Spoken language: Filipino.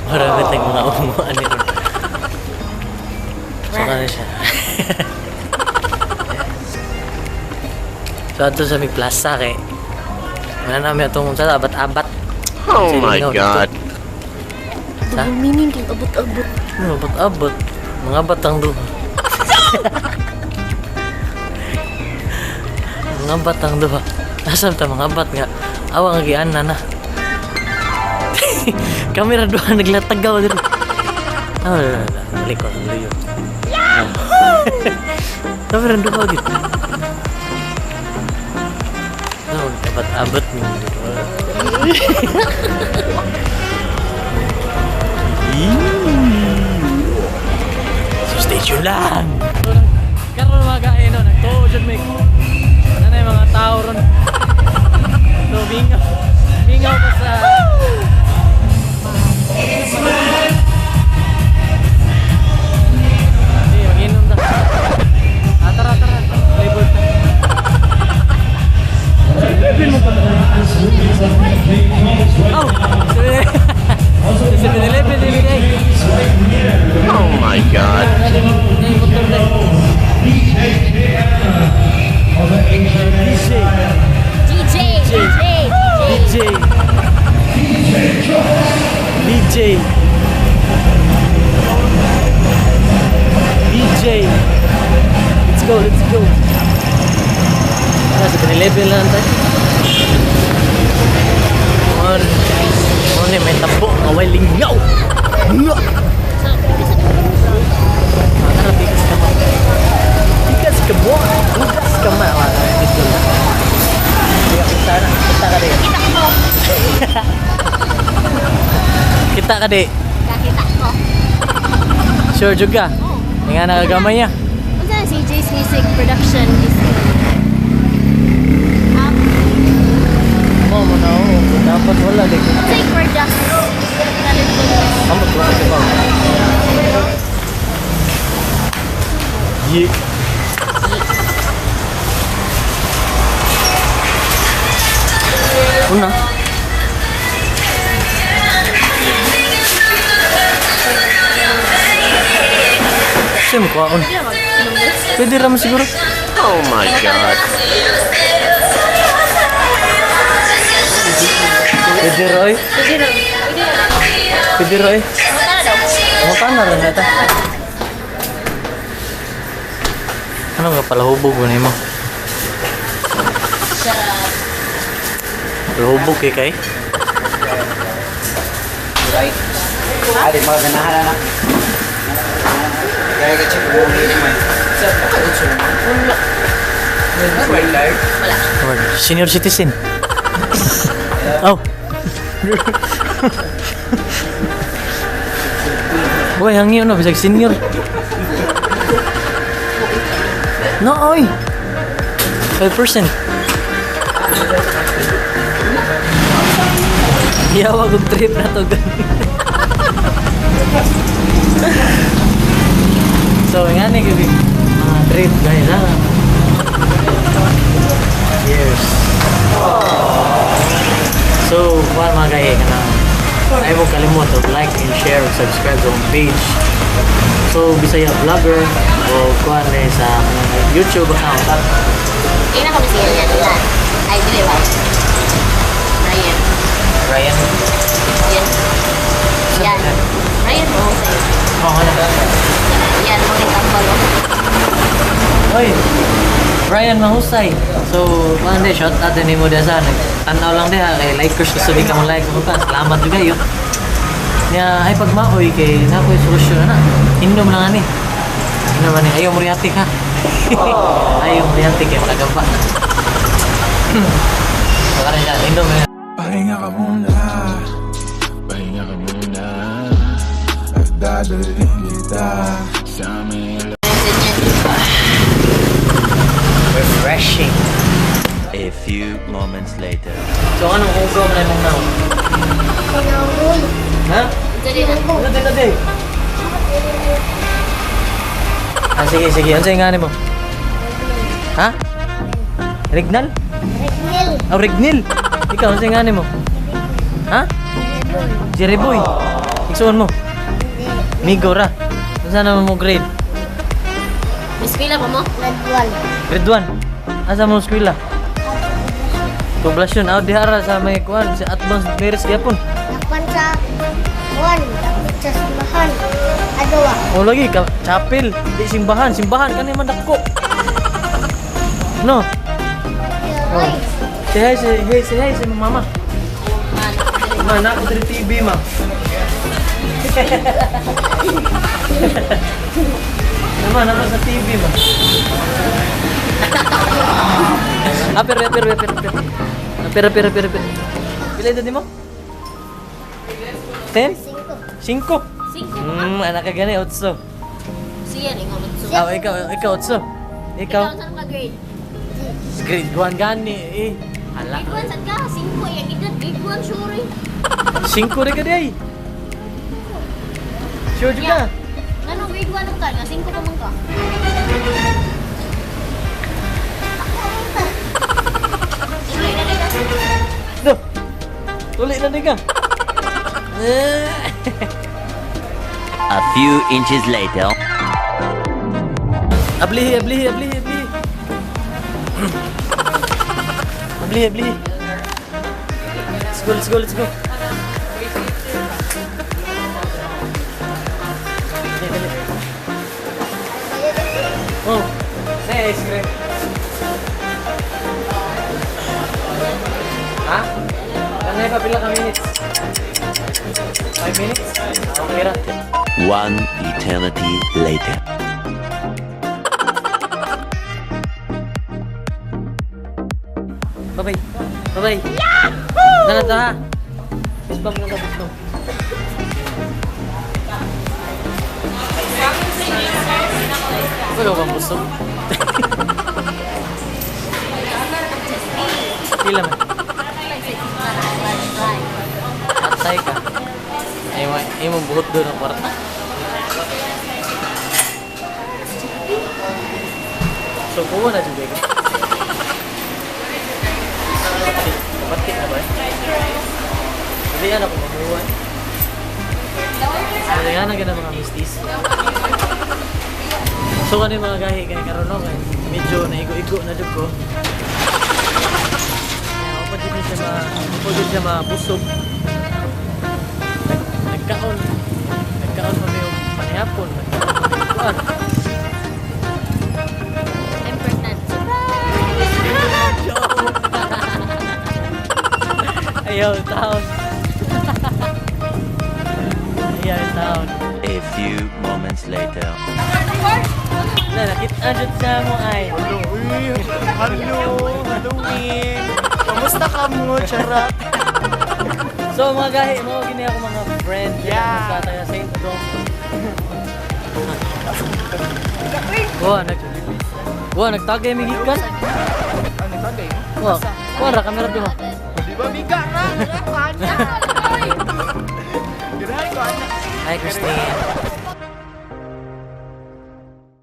Marami tayong mga umuan nito. So, ano siya? So, ato sa may plaza kay wala namin itong sa abat-abat. Oh my God. Sa? Meaning kang abot-abot. Ano, abat-abat? Mga batang duha. Mga batang duha. Nasaan ta mga bat nga? Awang agian na na. Kamera duha naglatagaw dito. Balik ko. Luyo. Kamera duha gitu. Abot-abot mo. So stay tuned lang. Karon mga kain no, nagtuo jud may. Ano yung mga tao ron. So bingaw pa sa mag-inom na. Tara. Labor ta. Oh my God. DJ. Let's go. Nasa level lang tayo. May tabo, away lingaw. Bigas ka mo. Kita ka di. Kakita ko. Sure juga. Nga nakagamay niya. Ano na si Jay's Music Production is Mo na ako. Dapat wala di. Say production. Ambot ko kasi ba? Ye. Una. Sim ko on. Pwede raman siguro. Oh my God. Pwede Roy. Pwede Roy. Mukha na rin ito. Ano nga pala hubog mo mo? Hubog kay? Right. Ada mga ganahan na. Kaya ka-check mo naman. Sir, nakakutso naman. Wala. Senior citizen. Oh. Boy, hangi no bisag senior. No, oy. 5%. Yawa kong trip na to. So, nga ni gabi. Mga trip guys, ha? Cheers. So, kuha mga kaya ka na ay mo kalimot of like and share and subscribe sa page. So, Bisaya Vlogger o kuha na sa YouTube account. Hindi na kami siya yan lang. Ay, dili ba? Ryan. Yan. Ryan mo sa'yo. Oo, ano ba? Yan, mo rin tambalo. Oy, Brian Mahusay. So, kuha shout out din mo dyan sa tanaw lang din ha. Kay likers gusto di ka mo like mo ka. Salamat juga yun. Niya, ay pagmaoy kay nakoy solusyon na. Inom lang ani. Inom lang ayaw mo riyatik ha. Ayaw mo riyatik kay makagamba. So, karan dyan, inom na. Pahinga ka muna. At dadalhin kita sa amin. Refreshing. A few moments later. So, anong ugaw na yung now? Ha? Jadi ako. Ano din na din? Sige. Ano sa'yo nga mo? Ha? Rignal? Regnil. Oh, Rignil. Ikaw, ano sa'yo nga mo? Ha? Jerry Boy. Iksuon mo. Migo ra. Unsa naman mo grade? Miss Pila pa mo? Grade 1. Asa mo eskwela? Poblasyon out dihara sa may kuan sa advanced marriage gyapon. Lapan sa kuwan, dapat sa simbahan. Adawa. O lagi ka chapel, di simbahan kani man dako. No. Ay, Say hi sa mama. Man, ako dari TV, ma'am. Naman sa TV, ma'am. Pero. Pila edad mo? 10? 5? 5. Anak ka gani, 8. Siya rin ang utso. Ikaw 8. Ikaw? Saan ka grade? Grade 1 gani, eh. Hala. Grade 1 saan ka? 5 yung edad. Grade 1 sure eh. 5 rin ka di ay. Sure juga. Ano grade 1 ka? Nga 5 pa man ka. Tuloy na rin ka. Duh. Tulik na di ka. A few inches later. Ablihi. Let's go. Dali. Oh, saya ice cream. Ha? Kanay pa pila ka minutes? 5 minutes? Okay ra. One eternity later. Bye-bye. Yahoo! Sana to ha. Bispam lang tapos to. Wala bang busog? Pila man. Atay ka. Ay mo buhot doon ang kwarta. So, kuha na juga ka. Batik na ba? Hindi yan ako mabuhay. Hindi yan ang mga mistis. So ano yung mga gahi kaya karoon ako medyo naigo-igo na dyan ko. Kaya din siya mabusog. Nagkaon kami yung panihapon. Nagkaon. Important. Ayaw, taon. A few moments later. Nakita dyan sa mo ay. Halloween! Kamusta ka mo, charot? So mga gahi mo, gini ako mga friend. Yeah. Sa taga St. Dom. Nagtagay may gikan. Ano tagay? Ra, kamera di mo. Di ba biga na? Kanya! Girahay ko, anak. Hi, Christine.